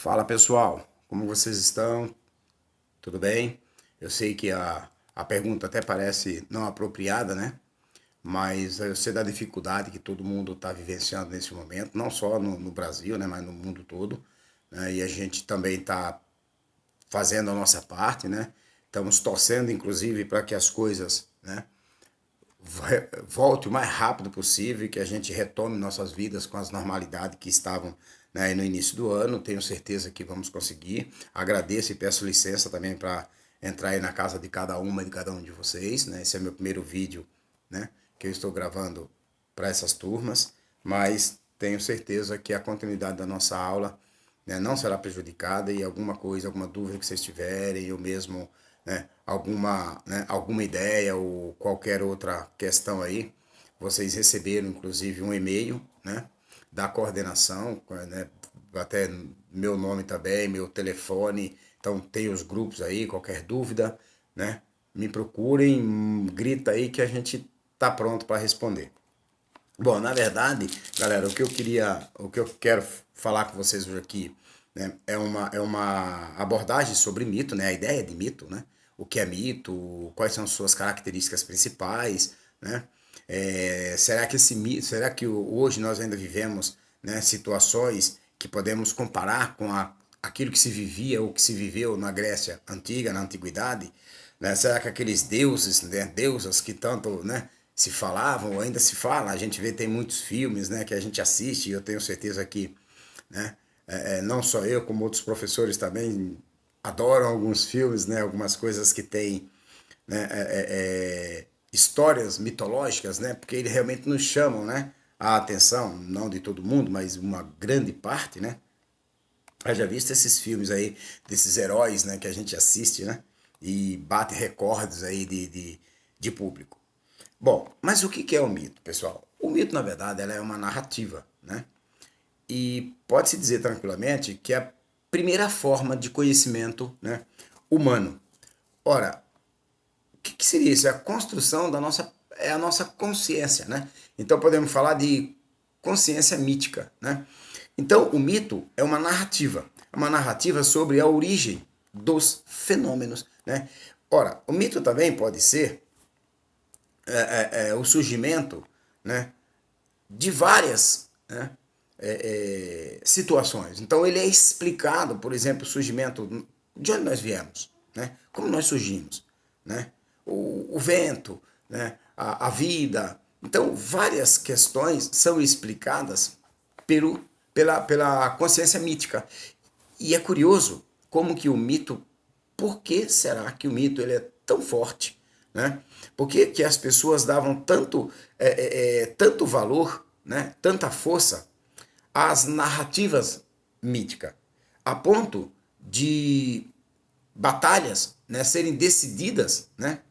Fala pessoal, como vocês estão? Tudo bem? Eu sei que a pergunta até parece não apropriada, né? Mas eu sei da dificuldade que todo mundo está vivenciando nesse momento, não só no Brasil, né? Mas no mundo todo, né? E a gente também está fazendo a nossa parte, né? Estamos torcendo, inclusive, para que as coisas, né, volte o mais rápido possível e que a gente retome nossas vidas com as normalidades que estavam, né, no início do ano. Tenho certeza que vamos conseguir. Agradeço e peço licença também para entrar aí na casa de cada uma e de cada um de vocês, né? Esse é meu primeiro vídeo, né, que eu estou gravando para essas turmas, mas tenho certeza que a continuidade da nossa aula, né, não será prejudicada e alguma coisa, alguma dúvida que vocês tiverem, eu mesmo, né, alguma ideia ou qualquer outra questão aí, vocês receberam inclusive um e-mail, né, da coordenação, né, até meu nome também, meu telefone, então tem os grupos aí, qualquer dúvida, né, me procurem, grita aí que a gente tá pronto para responder. Bom, na verdade, galera, o que eu quero falar com vocês hoje aqui, né, é uma abordagem sobre mito, né, a ideia de mito, né, o que é mito, quais são suas características principais, né, será que esse mito, será que hoje nós ainda vivemos, né, situações que podemos comparar com aquilo que se vivia ou que se viveu na Grécia antiga, na antiguidade, né? Será que aqueles deuses, né, deusas que tanto, né, se falavam, ou ainda se fala, a gente vê, tem muitos filmes, né, que a gente assiste, e eu tenho certeza que, né, não só eu, como outros professores também adoram alguns filmes, né, algumas coisas que têm, né, histórias mitológicas, né, porque eles realmente nos chamam, né, a atenção, não de todo mundo, mas uma grande parte, né. Já visto esses filmes aí, desses heróis, né, que a gente assiste, né, e bate recordes aí de público. Bom, mas o que é o mito, pessoal? O mito, na verdade, ela é uma narrativa, né? E pode-se dizer tranquilamente que é a primeira forma de conhecimento, né, humano. Ora, o que seria isso? É a construção da nossa, é a nossa consciência, né? Então podemos falar de consciência mítica, né? Então o mito é uma narrativa sobre a origem dos fenômenos, né? Ora, o mito também pode ser o surgimento, né, de várias, né, situações. Então ele é explicado, por exemplo, o surgimento de onde nós viemos, né, como nós surgimos, né, o vento, né, a vida. Então várias questões são explicadas pela consciência mítica. E é curioso como que o mito, por que será que o mito ele é tão forte? Né? Por que, que as pessoas davam tanto valor, né? Tanta força às narrativas míticas, a ponto de batalhas, né, serem decididas, né,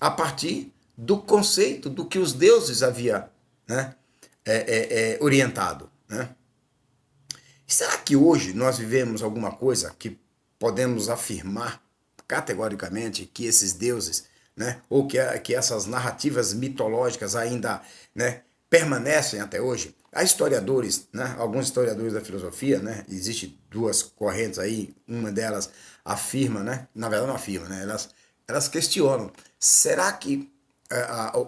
a partir do conceito do que os deuses haviam, né, orientado. Né? Será que hoje nós vivemos alguma coisa que podemos afirmar categoricamente que esses deuses, né, ou que essas narrativas mitológicas ainda, né, permanecem até hoje? Há historiadores, né, alguns historiadores da filosofia, né, existe duas correntes aí, uma delas afirma, né, na verdade não afirma, né, elas questionam, será que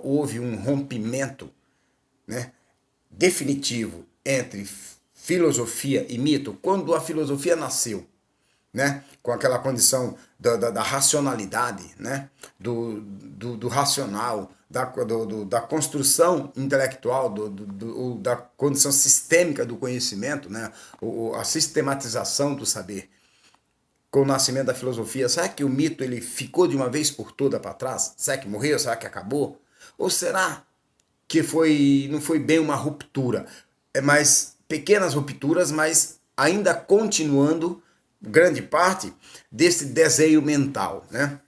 houve um rompimento, né, definitivo entre filosofia e mito quando a filosofia nasceu, né? Com aquela condição da racionalidade, né? Do racional, da construção intelectual, da condição sistêmica do conhecimento, né? A sistematização do saber. Com o nascimento da filosofia, será que o mito ele ficou de uma vez por toda para trás? Será que morreu? Será que acabou? Ou será que não foi bem uma ruptura, é mais pequenas rupturas, mas ainda continuando grande parte desse desenho mental, né?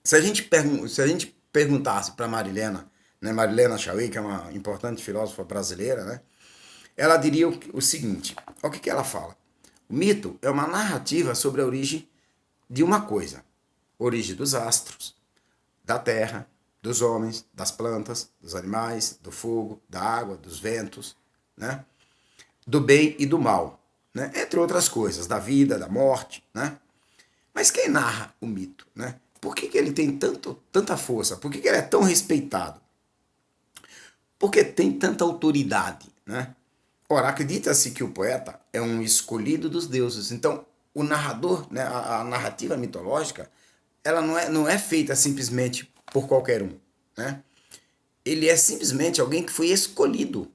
Se a gente perguntasse para Marilena, né, Marilena Chauí, que é uma importante filósofa brasileira, né, ela diria o seguinte, olha o que ela fala. O mito é uma narrativa sobre a origem de uma coisa, origem dos astros, da terra, dos homens, das plantas, dos animais, do fogo, da água, dos ventos, né? Do bem e do mal. né? Entre outras coisas, da vida, da morte, né? Mas quem narra o mito, né? Por que ele tem tanta força? Por que ele é tão respeitado? Por que tem tanta autoridade, né? Ora, acredita-se que o poeta é um escolhido dos deuses. Então, o narrador, né, a narrativa mitológica, ela não é feita simplesmente por qualquer um, né? Ele é simplesmente alguém que foi escolhido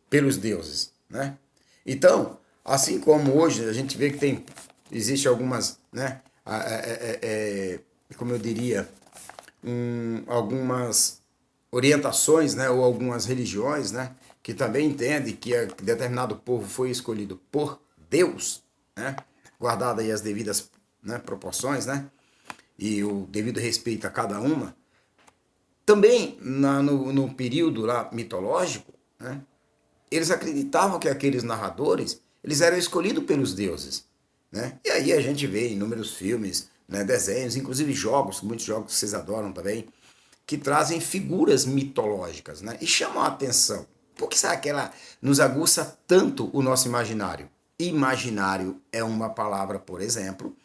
pelos deuses, né? Então, assim como hoje a gente vê que existe algumas, né, como eu diria, algumas orientações, né, ou algumas religiões, né, que também entendem que determinado povo foi escolhido por Deus, né, guardado aí as devidas, né, proporções, né, e o devido respeito a cada uma. Também no período lá mitológico, né, eles acreditavam que aqueles narradores eles eram escolhidos pelos deuses, né? E aí a gente vê inúmeros filmes, né, desenhos, inclusive jogos, muitos jogos que vocês adoram também, que trazem figuras mitológicas, né? E chamam a atenção. Por que será que ela nos aguça tanto o nosso imaginário? Imaginário é uma palavra, por exemplo,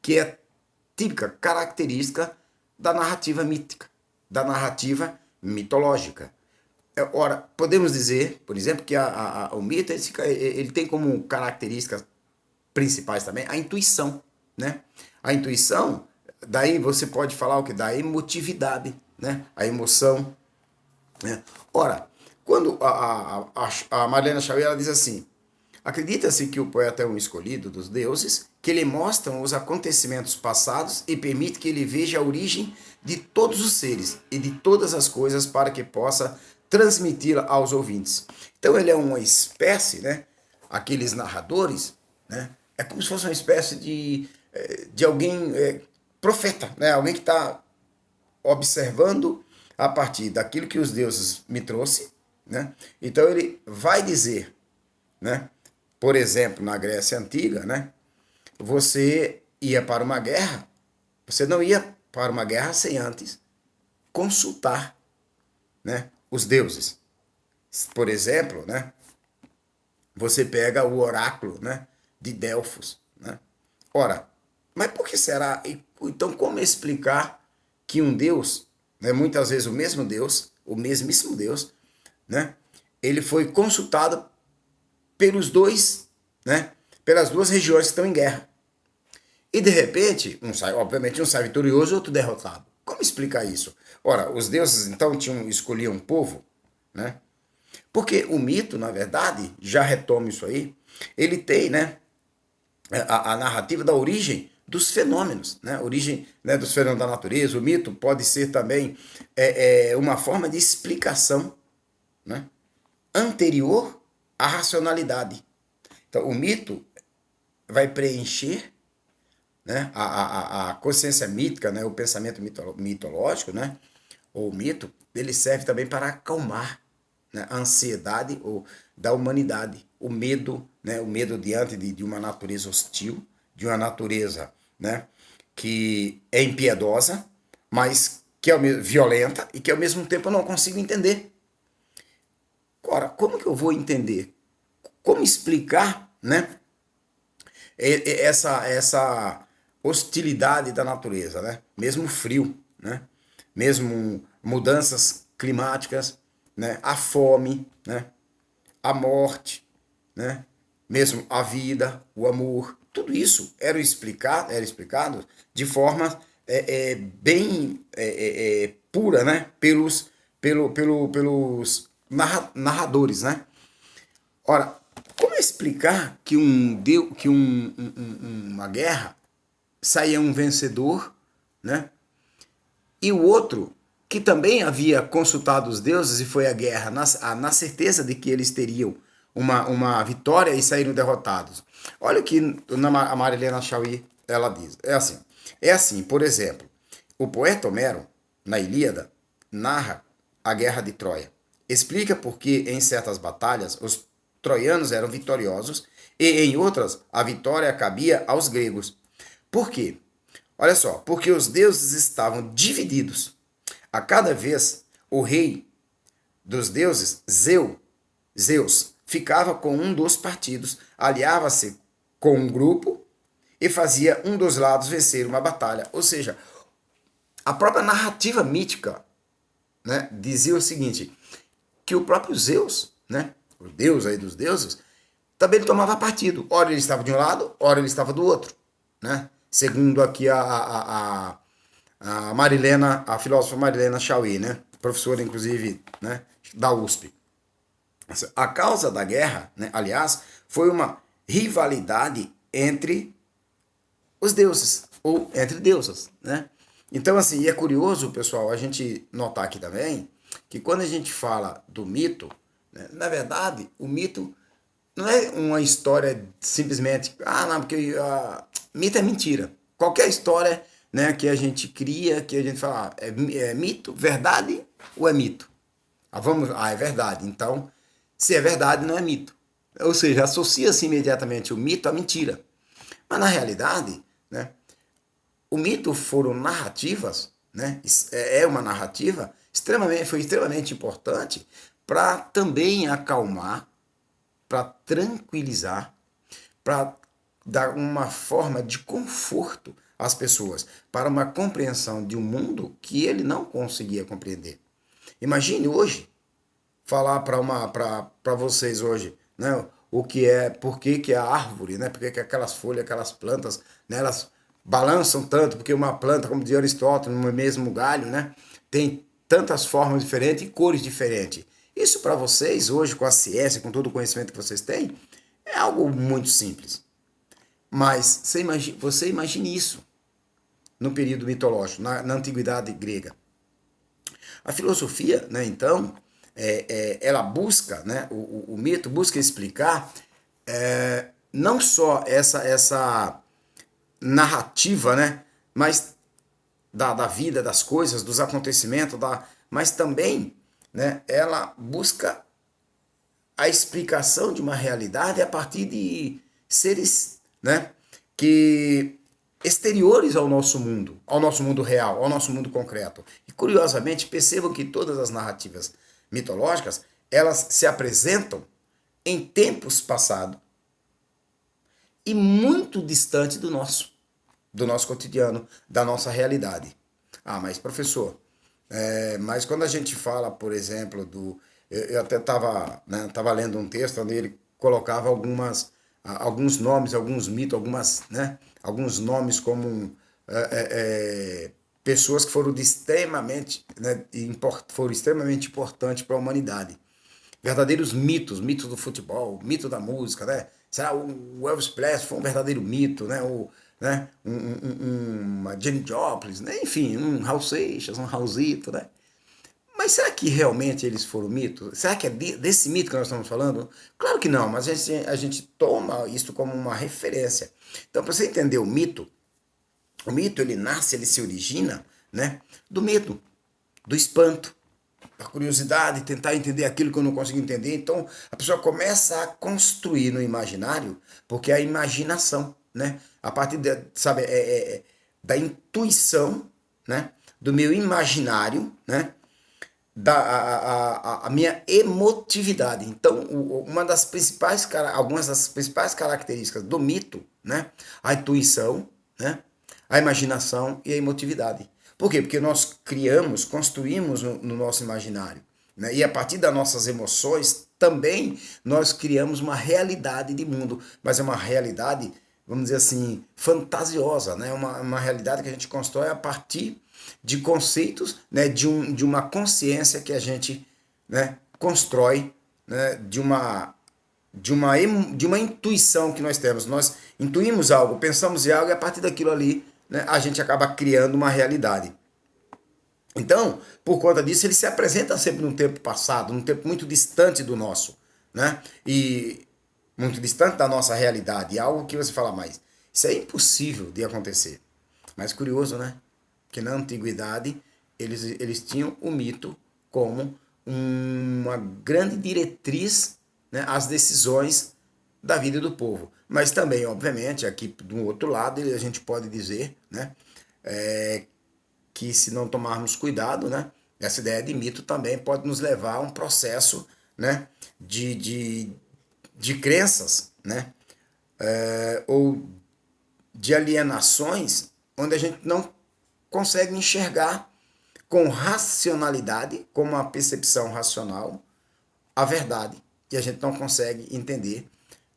que é típica, característica da narrativa mítica, da narrativa mitológica. Ora, podemos dizer, por exemplo, que o mito ele tem como características principais também a intuição, né? A intuição, daí você pode falar o que? Da emotividade, né? A emoção, né? Ora, quando a Marlene Chauí, ela diz assim, acredita-se que o poeta é um escolhido dos deuses, que ele mostra os acontecimentos passados e permite que ele veja a origem de todos os seres e de todas as coisas para que possa transmiti-la aos ouvintes. Então ele é uma espécie, né? Aqueles narradores, né? É como se fosse uma espécie de alguém profeta, né? Alguém que está observando a partir daquilo que os deuses me trouxe, né? Então ele vai dizer, né? Por exemplo, na Grécia Antiga, né? Você ia para uma guerra, você não ia para uma guerra sem antes consultar, né, os deuses. Por exemplo, né, você pega o oráculo, né, de Delfos, né? Ora, mas por que será? Então, como explicar que um Deus, né, muitas vezes o mesmíssimo Deus, né, ele foi consultado pelos dois, né, pelas duas regiões que estão em guerra. E de repente, obviamente um sai vitorioso e outro derrotado. Como explicar isso? Ora, os deuses então escolhiam um povo, né? Porque o mito, na verdade, já retoma isso aí, ele tem, né, a narrativa da origem dos fenômenos, né? A origem, né, dos fenômenos da natureza. O mito pode ser também uma forma de explicação, né, anterior à racionalidade. Então, o mito vai preencher, né, a consciência mítica, né, o pensamento mitológico, né, ou mito, ele serve também para acalmar, né, a ansiedade da humanidade, o medo, né, o medo diante de uma natureza hostil, de uma natureza, né, que é impiedosa, mas que é violenta e que ao mesmo tempo eu não consigo entender. Ora, como que eu vou entender? Como explicar, né, essa hostilidade da natureza, né? Mesmo frio, né? Mesmo mudanças climáticas, né? A fome, né? A morte, né? Mesmo a vida, o amor, tudo isso era explicado de forma bem pura, né? Pelos narradores, né? Ora, como explicar que uma guerra saía um vencedor, né? E o outro que também havia consultado os deuses e foi à guerra na certeza de que eles teriam uma vitória e saíram derrotados. Olha o que a Marilena Chauí ela diz. É assim, por exemplo, o poeta Homero, na Ilíada, narra a guerra de Troia. Explica por que em certas batalhas os troianos eram vitoriosos e em outras a vitória cabia aos gregos. Por quê? Olha só, porque os deuses estavam divididos. A cada vez o rei dos deuses, Zeus, ficava com um dos partidos, aliava-se com um grupo e fazia um dos lados vencer uma batalha. Ou seja, a própria narrativa mítica, né, dizia o seguinte, que o próprio Zeus, né, o deus aí dos deuses, também ele tomava partido. Ora ele estava de um lado, ora ele estava do outro. Né? Segundo aqui a Marilena, a filósofa Marilena Chauí, né, professora inclusive, né, da USP. A causa da guerra, né, aliás, foi uma rivalidade entre os deuses, ou entre deusas, né? Então, assim, e é curioso, pessoal, a gente notar aqui também, que quando a gente fala do mito, né, na verdade, o mito não é uma história simplesmente, não, porque mito é mentira. Qualquer história, né, que a gente cria, que a gente fala, é mito, verdade ou é mito? É verdade. Então, se é verdade, não é mito. Ou seja, associa-se imediatamente o mito à mentira. Mas na realidade, né, o mito foram narrativas, né, é uma narrativa, foi extremamente importante para também acalmar, para tranquilizar, para dar uma forma de conforto às pessoas, para uma compreensão de um mundo que ele não conseguia compreender. Imagine hoje, falar para vocês hoje, né, o que é, por que que a árvore, né, por que que aquelas folhas, aquelas plantas, né, elas balançam tanto, porque uma planta, como dizia Aristóteles, no mesmo galho, né, tem tantas formas diferentes e cores diferentes. Isso para vocês hoje, com a ciência, com todo o conhecimento que vocês têm, é algo muito simples. Mas você imagine isso no período mitológico, na antiguidade grega. A filosofia, né, então, ela busca, né, o mito busca explicar não só essa narrativa, né, mas da vida, das coisas, dos acontecimentos, mas também, né, ela busca a explicação de uma realidade a partir de seres, né, que exteriores ao nosso mundo real, ao nosso mundo concreto. E curiosamente, percebam que todas as narrativas mitológicas, elas se apresentam em tempos passados e muito distante do nosso cotidiano, da nossa realidade. Mas professor, mas quando a gente fala, por exemplo, eu até estava, né, tava lendo um texto onde ele colocava alguns nomes, alguns mitos, alguns nomes como pessoas que foram foram extremamente importantes para a humanidade. Verdadeiros mitos, mitos do futebol, mito da música, né? Será o Elvis Presley foi um verdadeiro mito, né? Uma Jenny Joplin, né? Enfim, um Raul Seixas, um Raulzito, né? Mas será que realmente eles foram mitos? Será que é desse mito que nós estamos falando? Claro que não, mas a gente toma isso como uma referência. Então, para você entender o mito ele nasce, ele se origina, né, do medo, do espanto, da curiosidade, tentar entender aquilo que eu não consigo entender. Então, a pessoa começa a construir no imaginário, porque é a imaginação, né, a partir sabe, da intuição, né, do meu imaginário, né, a minha emotividade. Então, algumas das principais características do mito, né? A intuição, né? A imaginação e a emotividade. Por quê? Porque nós construímos no nosso imaginário. Né? E a partir das nossas emoções, também nós criamos uma realidade de mundo. Mas é uma realidade, vamos dizer assim, fantasiosa, né? Uma realidade que a gente constrói a partir de conceitos, né, de uma consciência que a gente, né, constrói, né, de uma intuição que nós temos. Nós intuímos algo, pensamos em algo e a partir daquilo ali, né, a gente acaba criando uma realidade. Então, por conta disso, ele se apresenta sempre num tempo passado, num tempo muito distante do nosso, né? E muito distante da nossa realidade. É algo que você fala, mas isso é impossível de acontecer. Mas curioso, né? Que na antiguidade eles tinham o mito como uma grande diretriz, né, às decisões da vida do povo. Mas também, obviamente, aqui do outro lado, a gente pode dizer, né, que se não tomarmos cuidado, né, essa ideia de mito também pode nos levar a um processo, né, de crenças, né? Ou de alienações, onde a gente não consegue enxergar com racionalidade, com uma percepção racional, a verdade. E a gente não consegue entender,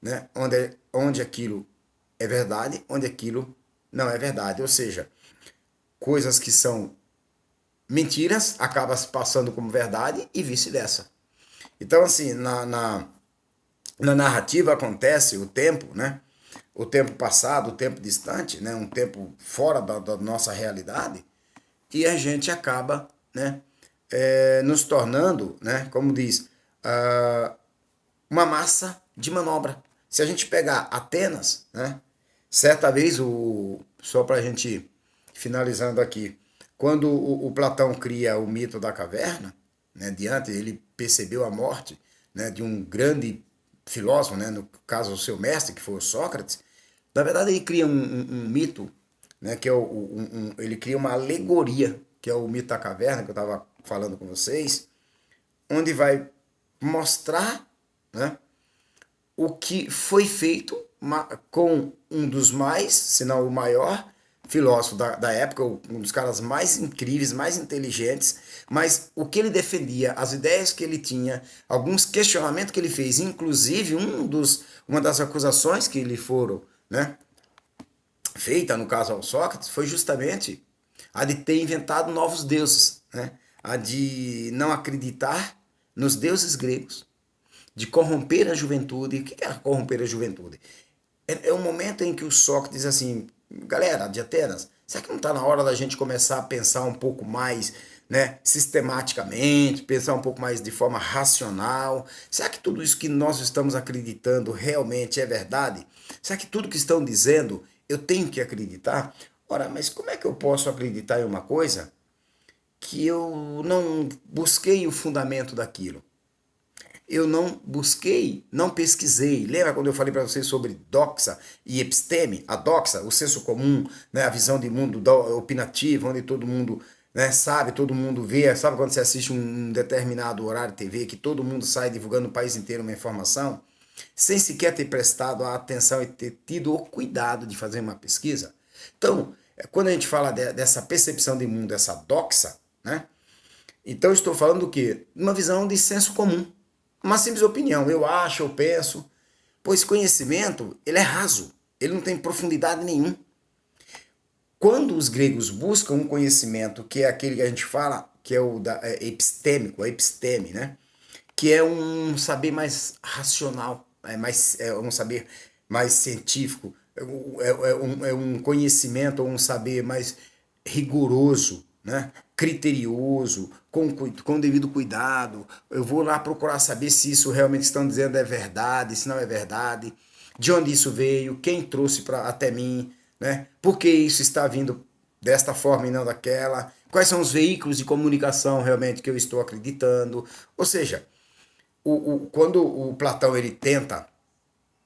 né, onde aquilo é verdade, onde aquilo não é verdade. Ou seja, coisas que são mentiras acabam se passando como verdade e vice-versa. Então, assim, na narrativa acontece o tempo, né? O tempo passado, o tempo distante, né? Um tempo fora da nossa realidade, e a gente acaba, né? Nos tornando, né? Como diz, uma massa de manobra. Se a gente pegar Atenas, né? Certa vez, só para a gente finalizando aqui, quando o Platão cria o mito da caverna, né? Diante ele percebeu a morte, né? De um grande filósofo, né? No caso o seu mestre, que foi o Sócrates. Na verdade ele cria um mito, né? Que é ele cria uma alegoria, que é o mito da caverna, que eu estava falando com vocês, onde vai mostrar, né, o que foi feito com um dos mais, se não o maior, filósofo da época, um dos caras mais incríveis, mais inteligentes, mas o que ele defendia, as ideias que ele tinha, alguns questionamentos que ele fez, inclusive uma das acusações que lhe foram, né, feita, no caso ao Sócrates, foi justamente a de ter inventado novos deuses, né, a de não acreditar nos deuses gregos, de corromper a juventude. O que é corromper a juventude? É um momento em que o Sócrates diz assim, galera de Atenas, será que não está na hora da gente começar a pensar um pouco mais, né, sistematicamente, pensar um pouco mais de forma racional? Será que tudo isso que nós estamos acreditando realmente é verdade? Será que tudo que estão dizendo eu tenho que acreditar? Ora, mas como é que eu posso acreditar em uma coisa que eu não busquei o fundamento daquilo? Eu não busquei, não pesquisei. Lembra quando eu falei para vocês sobre doxa e episteme? A doxa, o senso comum, né, a visão de mundo opinativa, onde todo mundo, né, sabe, todo mundo vê. Sabe quando você assiste um determinado horário de TV que todo mundo sai divulgando o país inteiro uma informação, sem sequer ter prestado a atenção e ter tido o cuidado de fazer uma pesquisa? Então, quando a gente fala dessa percepção de mundo, essa doxa, né? Então, eu estou falando do quê? Uma visão de senso comum. Uma simples opinião, eu acho, eu penso. Pois conhecimento, ele é raso, ele não tem profundidade nenhuma. Quando os gregos buscam um conhecimento, que é aquele que a gente fala, que é o epistêmico, a episteme, né? Que é um saber mais racional, é um saber mais científico, é um conhecimento ou um saber mais rigoroso, né? Criterioso, com devido cuidado. Eu vou lá procurar saber se isso realmente estão dizendo é verdade, se não é verdade, de onde isso veio, quem trouxe até mim, né? Por que isso está vindo desta forma e não daquela, quais são os veículos de comunicação realmente que eu estou acreditando. Ou seja, quando o Platão ele tenta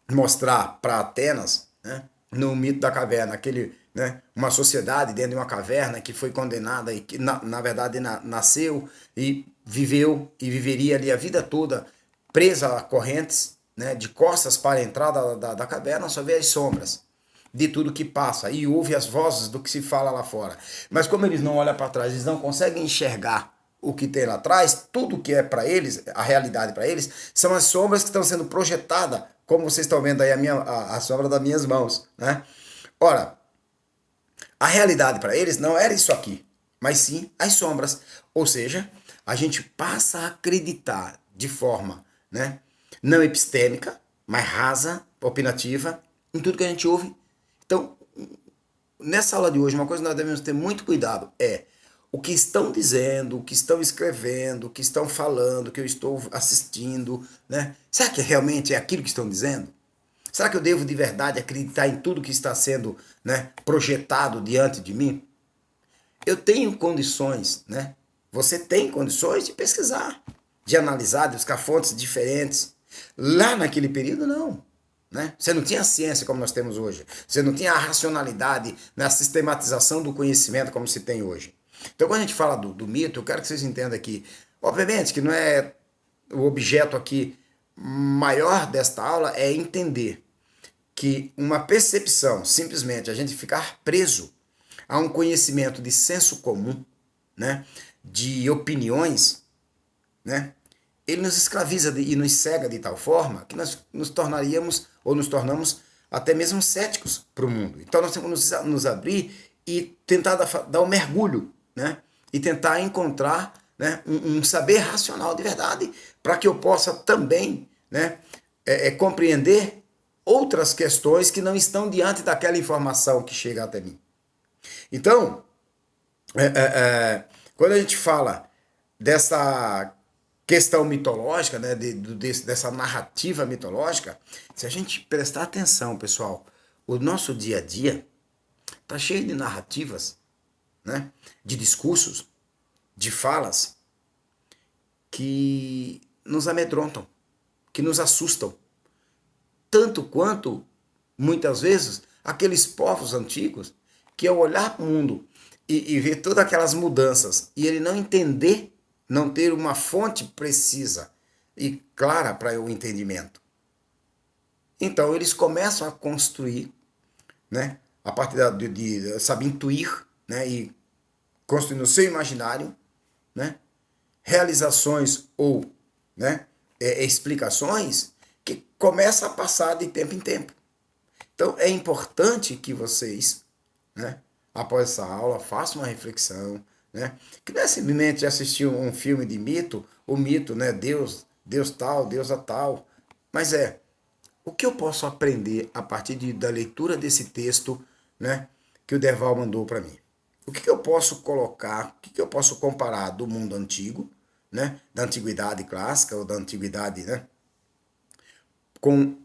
mostrar para Atenas, né, no mito da caverna, né, uma sociedade dentro de uma caverna que foi condenada e que na verdade nasceu e viveu e viveria ali a vida toda presa a correntes, né, de costas para a entrada da caverna, só vê as sombras de tudo que passa e ouve as vozes do que se fala lá fora. Mas como eles não olham para trás, eles não conseguem enxergar o que tem lá atrás, tudo que é para eles, a realidade para eles, são as sombras que estão sendo projetadas, como vocês estão vendo aí a sombra das minhas mãos, né? Ora, a realidade para eles não era isso aqui, mas sim as sombras. Ou seja, a gente passa a acreditar de forma, né, não epistêmica, mas rasa, opinativa, em tudo que a gente ouve. Então, nessa aula de hoje, uma coisa que nós devemos ter muito cuidado é o que estão dizendo, o que estão escrevendo, o que estão falando, o que eu estou assistindo, né? Será que realmente é aquilo que estão dizendo? Será que eu devo de verdade acreditar em tudo que está sendo, né, projetado diante de mim? Eu tenho condições, né? Você tem condições de pesquisar, de analisar, de buscar fontes diferentes. Lá naquele período, não. Né? Você não tinha a ciência como nós temos hoje. Você não tinha a racionalidade na sistematização do conhecimento como se tem hoje. Então, quando a gente fala do mito, eu quero que vocês entendam aqui. Obviamente que não é o objeto aqui maior desta aula é entender que uma percepção, simplesmente a gente ficar preso a um conhecimento de senso comum, né, de opiniões, né, ele nos escraviza e nos cega de tal forma que nós nos tornaríamos ou nos tornamos até mesmo céticos para o mundo. Então nós temos que nos abrir e tentar dar um mergulho, né, e tentar encontrar, né, um saber racional de verdade para que eu possa também, né, compreender outras questões que não estão diante daquela informação que chega até mim. Então, quando a gente fala dessa questão mitológica, né, dessa narrativa mitológica, se a gente prestar atenção, pessoal, o nosso dia a dia está cheio de narrativas, né, de discursos, de falas que nos amedrontam, que nos assustam, tanto quanto, muitas vezes, aqueles povos antigos que ao olhar para o mundo e ver todas aquelas mudanças e ele não entender, não ter uma fonte precisa e clara para o entendimento. Então eles começam a construir, né, a partir de saber intuir, né, e construir no seu imaginário, né, realizações ou, né, explicações que começam a passar de tempo em tempo. Então é importante que vocês, né, após essa aula, façam uma reflexão, né, que não é simplesmente assistir um filme de mito, o mito, né, Deus tal, Deus a tal, mas o que eu posso aprender a partir da leitura desse texto, né, que o Derval mandou para mim? O que eu posso colocar, o que eu posso comparar do mundo antigo, né, da antiguidade clássica ou da antiguidade, né, com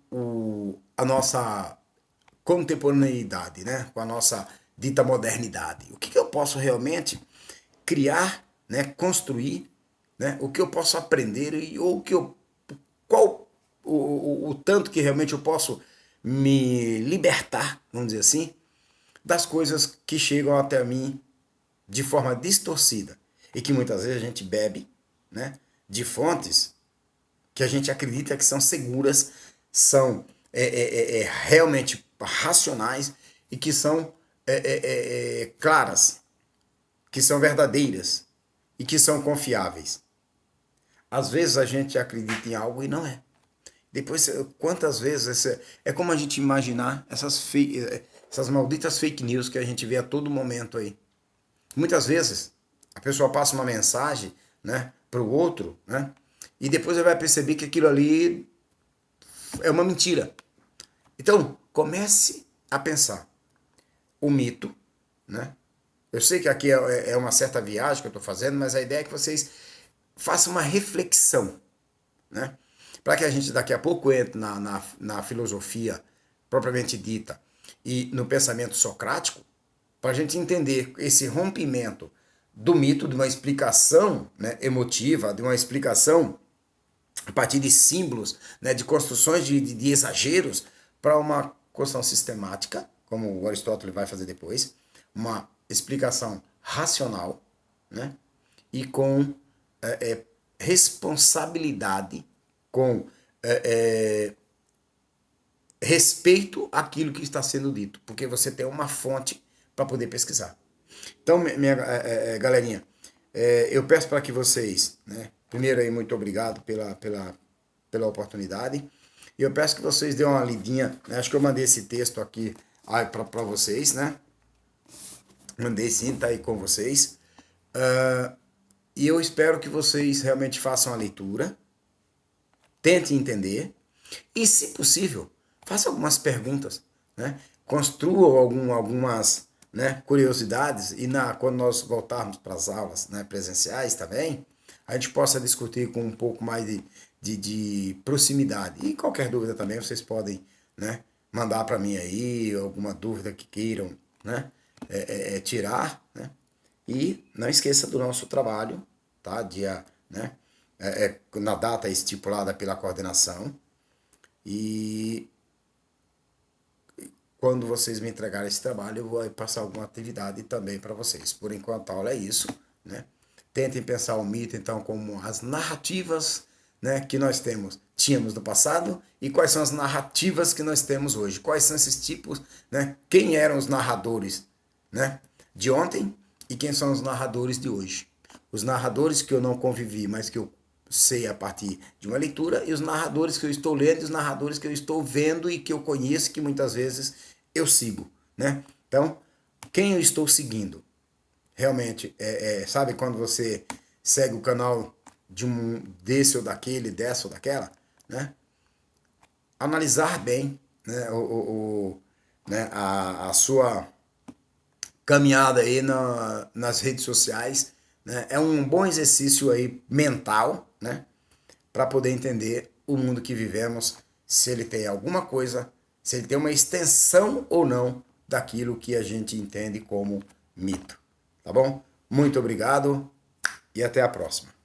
a nossa contemporaneidade, né, com a nossa dita modernidade? O que eu posso realmente criar, né, construir, né, o que eu posso aprender e ou qual o tanto que realmente eu posso me libertar, vamos dizer assim, das coisas que chegam até mim de forma distorcida e que muitas vezes a gente bebe, né, de fontes que a gente acredita que são seguras, são realmente racionais e que são claras, que são verdadeiras e que são confiáveis. Às vezes a gente acredita em algo e não é. Depois, quantas vezes é como a gente imaginar essas malditas fake news que a gente vê a todo momento aí. Muitas vezes a pessoa passa uma mensagem, né, para o outro, né, e depois ele vai perceber que aquilo ali é uma mentira. Então, comece a pensar. O mito, né? Eu sei que aqui é uma certa viagem que eu estou fazendo, mas a ideia é que vocês façam uma reflexão, né? Para que a gente daqui a pouco entre na filosofia propriamente dita e no pensamento socrático, para a gente entender esse rompimento do mito, de uma explicação, né, emotiva, de uma explicação a partir de símbolos, né, de construções de exageros, para uma construção sistemática, como o Aristóteles vai fazer depois, uma explicação racional, né, e com responsabilidade, com respeito àquilo que está sendo dito, porque você tem uma fonte para poder pesquisar. Então, galerinha, eu peço para que vocês, né, primeiro aí, muito obrigado pela oportunidade, e eu peço que vocês dêem uma lidinha, né, acho que eu mandei esse texto aqui para vocês, né, mandei sim, tá aí com vocês, e eu espero que vocês realmente façam a leitura, tentem entender, e se possível, façam algumas perguntas, né, construam algumas, né, curiosidades, e quando nós voltarmos para as aulas, né, presenciais também, a gente possa discutir com um pouco mais de proximidade. E qualquer dúvida também vocês podem, né, mandar para mim aí, alguma dúvida que queiram, né, tirar, né? E não esqueça do nosso trabalho, tá? Dia, né, na data estipulada pela coordenação. E quando vocês me entregarem esse trabalho, eu vou passar alguma atividade também para vocês. Por enquanto, a aula é isso, né? Tentem pensar o mito, então, como as narrativas né, que nós tínhamos no passado e quais são as narrativas que nós temos hoje. Quais são esses tipos, né? Quem eram os narradores, né, de ontem e quem são os narradores de hoje. Os narradores que eu não convivi, mas que eu sei a partir de uma leitura, e os narradores que eu estou lendo, e os narradores que eu estou vendo e que eu conheço, que muitas vezes eu sigo, né? Então, quem eu estou seguindo? Realmente, sabe quando você segue o canal de um desse ou daquele, dessa ou daquela, né? Analisar bem, né, né, a sua caminhada aí nas redes sociais, né? É um bom exercício aí mental, né? Para poder entender o mundo que vivemos, se ele tem alguma coisa, se ele tem uma extensão ou não daquilo que a gente entende como mito. Tá bom? Muito obrigado e até a próxima.